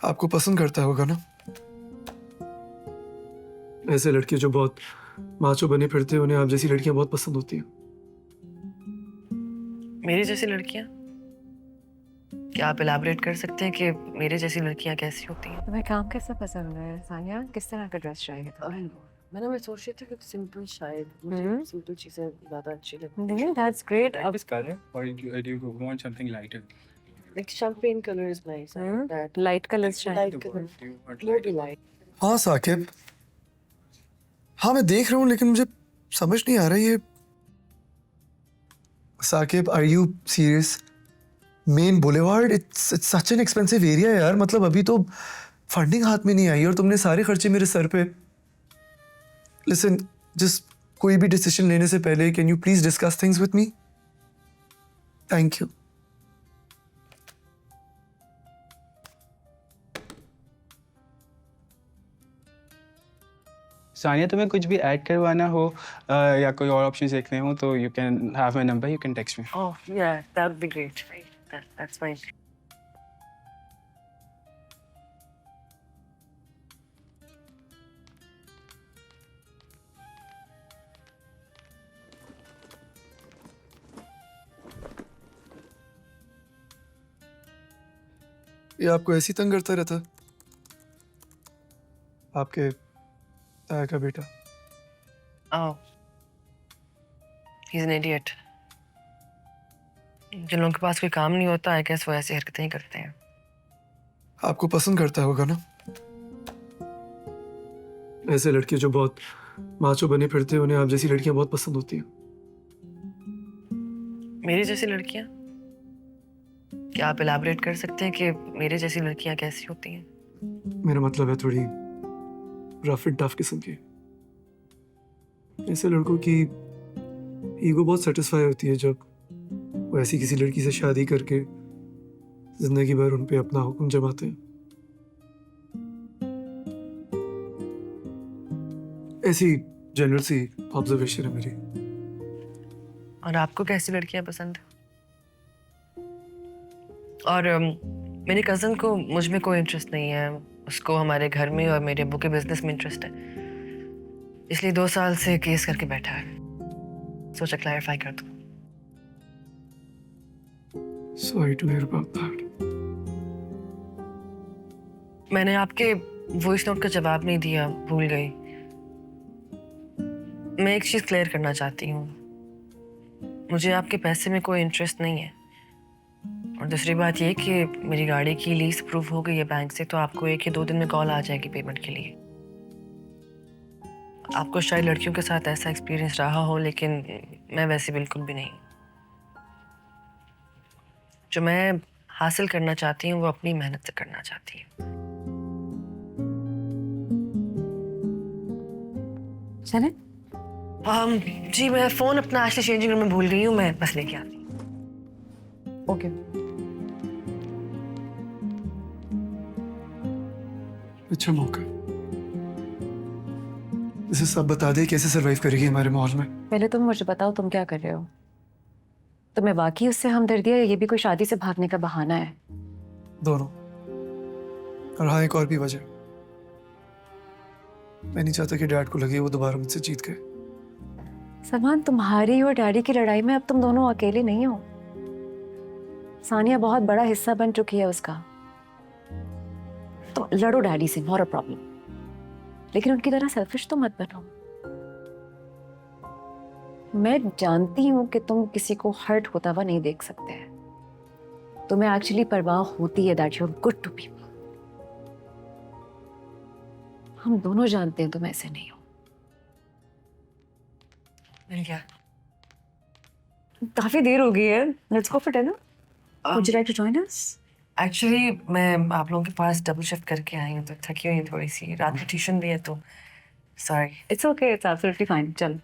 आपको पसंद करता होगा ना ऐसे लड़के जो बहुत माचो बने फिरते हैं, उन्हें आप जैसी लड़कियां बहुत पसंद होती हैं। मेरी जैसी लड़कियां? क्या आप इलाबरेट कर सकते हैं कि मेरे जैसी लड़कियां कैसी होती हैं? तुम्हें काम कैसा पसंद है सानिया? किस तरह का ड्रेस चाहिए था? मैं सोच रही थी कि सिंपल शायद सिंपल चीजें ज्यादा अच्छी लगती नहीं, that's great. like this color, or do you want something lighter? Like champagne color is nice. I like that. Light colours चाहिए। Light color. Do you want More lighter? be light. हाँ साकिब, हाँ मैं देख रहा हूँ, लेकिन मुझे समझ नहीं आ रहा ये। Saqib, are you serious? Main boulevard, it's such an expensive area यार। मतलब अभी तो फंडिंग हाथ में नहीं आई और तुमने सारे खर्चे मेरे सर पे। लिसन, जस्ट कोई भी डिसीजन लेने से पहले can you please discuss things with me? Thank you. Sania, तुम्हें कुछ भी ऐड करवाना हो या कोई और ऑप्शन देखने हो तो you can have my number, you can text me. Oh yeah, that would be great. That's fine. ये आपको ऐसी तंग करता रहता? आपके ताया का बेटा? Oh, he's an idiot. जिन लोगों के पास कोई काम नहीं होता है, कैसे वो ऐसी हरकतें ही करते हैं। आपको पसंद करता होगा ना ऐसे लड़के जो बहुत माचो बने फिरते हैं, उन्हें आप जैसी लड़कियां बहुत पसंद होती हैं। मेरी जैसी लड़कियां? क्या आप इलाबरेट कर सकते हैं कि मेरे जैसी लड़कियां कैसी होती हैं? मेरा मतलब है थोड़ी रफ एंड टफ किस्म की। ऐसे लड़कों की ईगो बहुत सेटिस्फाई होती है जब वो ऐसी किसी लड़की से शादी करके जिंदगी भर उन पे अपना हुक्म जमाते हैं। ऐसी जनरल सी ऑब्जर्वेशन है मेरी। और आपको कैसी लड़कियां पसंद है? और मेरे कजन को मुझ में कोई इंटरेस्ट नहीं है। उसको हमारे घर में और मेरे अब्बू के बिजनेस में इंटरेस्ट है, इसलिए 2 साल से केस करके बैठा है। सोचा क्लैरिफाई कर दूं। Sorry to hear about that. मैंने आपके वॉइस नोट का जवाब नहीं दिया, भूल गई। मैं एक चीज क्लियर करना चाहती हूँ, मुझे आपके पैसे में कोई इंटरेस्ट नहीं है। और दूसरी बात ये कि मेरी गाड़ी की लीज अप्रूव हो गई है बैंक से, तो आपको 1 या 2 दिन में कॉल आ जाएगी पेमेंट के लिए। आपको शायद लड़कियों के साथ ऐसा एक्सपीरियंस रहा हो, लेकिन मैं वैसे बिल्कुल भी नहीं। जो मैं हासिल करना चाहती हूँ वो अपनी मेहनत से करना चाहती हूँ। चले? जी, मैं फोन अपना एक्चुअली चेंजिंग रूम में भूल गई हूँ, मैं बस लेके आती हूँ। ओके। अच्छा मौका, इसे सब बता दे कैसे सरवाइव करेगी हमारे माहौल में। पहले तुम मुझे बताओ, तुम क्या कर रहे हो? तुम्हें वाकई उससे हमदर्दी है या ये भी कोई शादी से भागने का बहाना है? दोनों। और हाँ, एक और भी वजह, मैं नहीं चाहता कि डैड को लगे वो दोबारा मुझसे जीत गए। सलमान, तुम्हारी और डैडी की लड़ाई में अब तुम दोनों अकेले नहीं हो। सानिया बहुत बड़ा हिस्सा बन चुकी है उसका। तुम लड़ो डैडी से, नॉट अ प्रॉब्लम, लेकिन उनकी तरह सेल्फिश तो मत बनो। मैं जानती हूं कि तुम किसी को हर्ट होता हुआ नहीं देख सकते हैं। तुम्हें एक्चुअली परवाह होती है that you are good to people. हम दोनों जानते हैं तुम ऐसे नहीं हो। मिल गया। काफी देर हो गई है, let's go for dinner. Would you like to join us? Actually मैं आप लोगों के पास डबल शिफ्ट करके आई हूँ, तो थकी हुई हूँ थोड़ी सी। रात में ट्यूशन भी है, तो sorry. It's okay, it's absolutely fine. चल।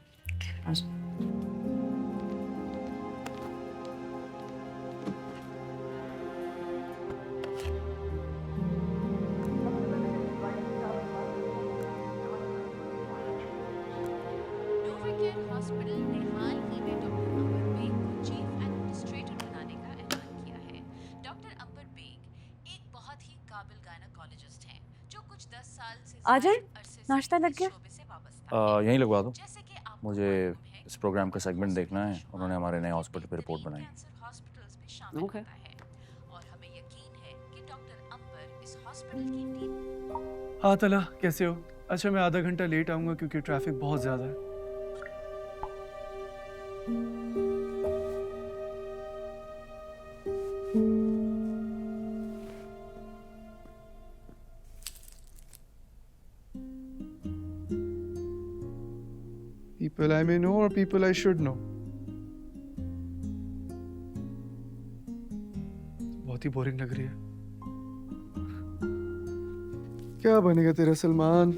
नोवाकेयर हॉस्पिटल ने हाल ही में डॉक्टर अंबर बेग को चीफ एडमिनिस्ट्रेटर बनाने का ऐलान किया है। डॉक्टर अंबर बेग एक बहुत ही काबिल गायनेकोलॉजिस्ट गायनेकोलॉजिस्ट हैं जो कुछ 10 साल से आ जाए, ज्यादा अरसे से नाश्ता लग इस गया? शोबे से वाबस्ता हैं। यहीं लगवा दो। जैसे कि आपको मुझे मालूम है इस कि प्रोग्राम का नोवा सेगमेंट केयर देखना है। हॉस्पिटल उन्होंने हमारे नए के हॉस्पिटल पे रिपोर्ट बेहतरीन बनाई। कैंसर हॉस्पिटल्स में शामिल Okay. होता है और हमें यकीन है कि डॉक्टर अंबर इस हॉस्पिटल की टीम हाँ तला, कैसे हो? अच्छा, मैं आधा घंटा लेट आऊँगा क्योंकि ट्रैफिक बहुत ज़्यादा है। People I may know or people I should know? बहुत ही बोरिंग लग रही है। क्या बनेगा तेरा सलमान?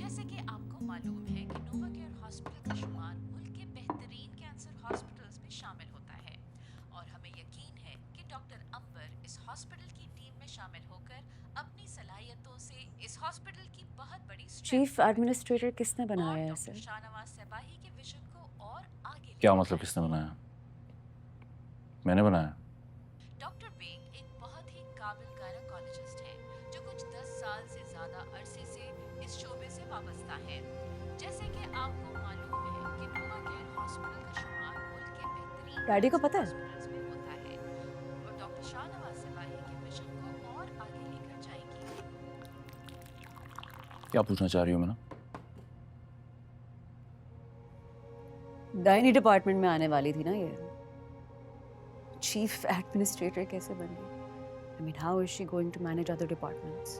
जैसे कि आपको मालूम है कि नोवा केयर हॉस्पिटल का शुमार मुल्क के बेहतरीन कैंसर हॉस्पिटल्स में शामिल होता है और हमें यकीन है कि डॉक्टर अंबर इस हॉस्पिटल की टीम में शामिल होकर अपनी सलाहियतों से इस हॉस्पिटल की बहुत बड़ी चीफ एडमिनिस्ट्रेटर किसने बनाया है इसे? शाहनवाज सबाही के विजन को और आगे क्या ले मतलब जाया किसने है। बनाया? मैंने बनाया। डॉक्टर बेग एक बहुत ही काबिल गायनेकोलॉजिस्ट हैं जो कुछ 10 साल से ज्यादा अरसे से इस शोबे से वाबस्ता हैं। जैसे कि आपको मालूम है कि नोवा केयर हॉस्पिटल का शुमार मुल्क के बेहतरीन डैडी को पता है? हॉस्पिटल्स में होता है और डॉक्टर शाहनवाज सबाही के मिशन को और आगे लेकर जाएंगी। क्या पूछना चाह रही हो मैंने? गायनी डिपार्टमेंट में आने वाली थी ना ये। चीफ एडमिनिस्ट्रेटर कैसे बन गई? I mean how is she going to manage other departments?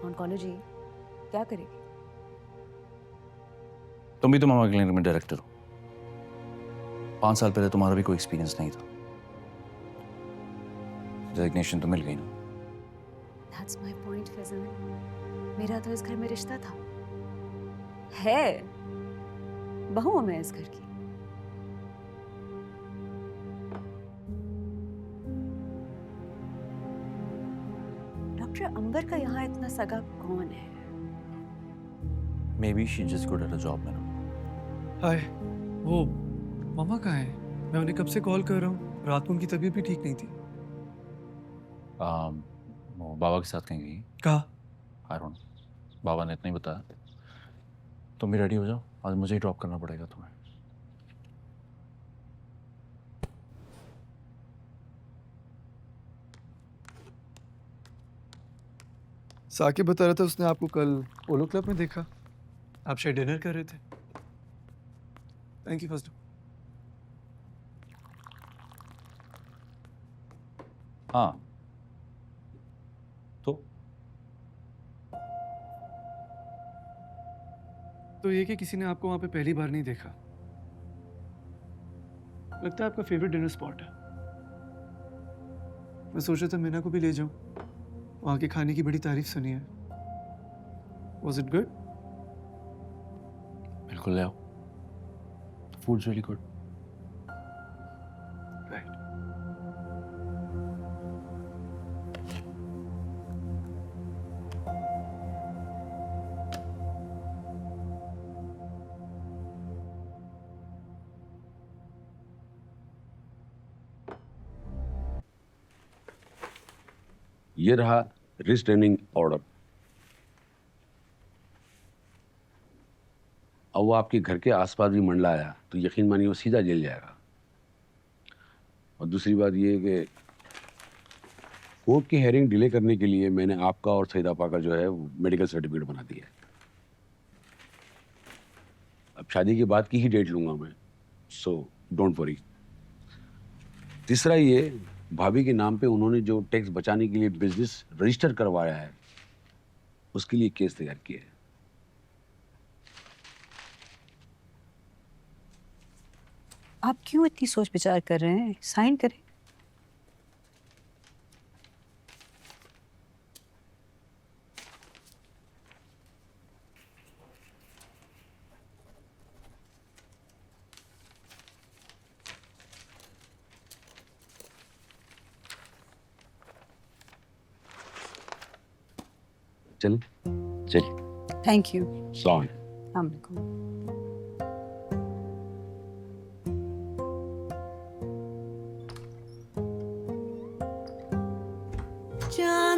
Oncology क्या करेगी? तुम भी तो मामा क्लिनिक में डायरेक्टर हो। 5 साल पहले तुम्हारा भी कोई एक्सपीरियंस नहीं था। डेजिग्नेशन तो मिल गई ना। That's my point Faisal. मेरा तो इस घर में रिश्ता था, है, बहू हूं मैं इस घर की। डॉक्टर अंबर का यहाँ इतना सगा कौन है? Maybe she just good at a job madam. Hi, वो मामा कहाँ है? मैं उन्हें कब से कॉल कर रहा हूँ। रात को उनकी तबीयत भी ठीक नहीं थी। वो बाबा के साथ कहीं गई। कहा? आई डोंट नो, बाबा ने इतना ही बताया। तुम भी रेडी हो जाओ, आज मुझे ही ड्रॉप करना पड़ेगा तुम्हें। साकिब बता रहा था उसने आपको कल पोलो क्लब में देखा। आप शायद डिनर कर रहे थे। Thank you first. हाँ तो ये कि किसी ने आपको वहां पे पहली बार नहीं देखा। लगता है आपका फेवरेट डिनर स्पॉट है। मैं सोच रहा था मीना को भी ले जाऊं। वहां के खाने की बड़ी तारीफ सुनी है। Was it good? बिल्कुल ले आओ। Foods really good. Right. ये रहा रिस्ट्रेनिंग ऑर्डर। अब वो आपके घर के आसपास भी मंडलाया तो यकीन मानिए वो सीधा जेल जाएगा। और दूसरी बात ये कि कोर्ट की हेयरिंग डिले करने के लिए मैंने आपका और सईद आपा का जो है मेडिकल सर्टिफिकेट बना दिया है। अब शादी के बाद की ही डेट लूंगा मैं, सो डोंट वरी। तीसरा ये, भाभी के नाम पे उन्होंने जो टैक्स बचाने के लिए बिजनेस रजिस्टर करवाया है उसके लिए केस तैयार किया है। आप क्यों इतनी सोच विचार कर रहे हैं? साइन करें। चल चल। Thank you. सॉरी। अस्सलाम वालेकुम। जान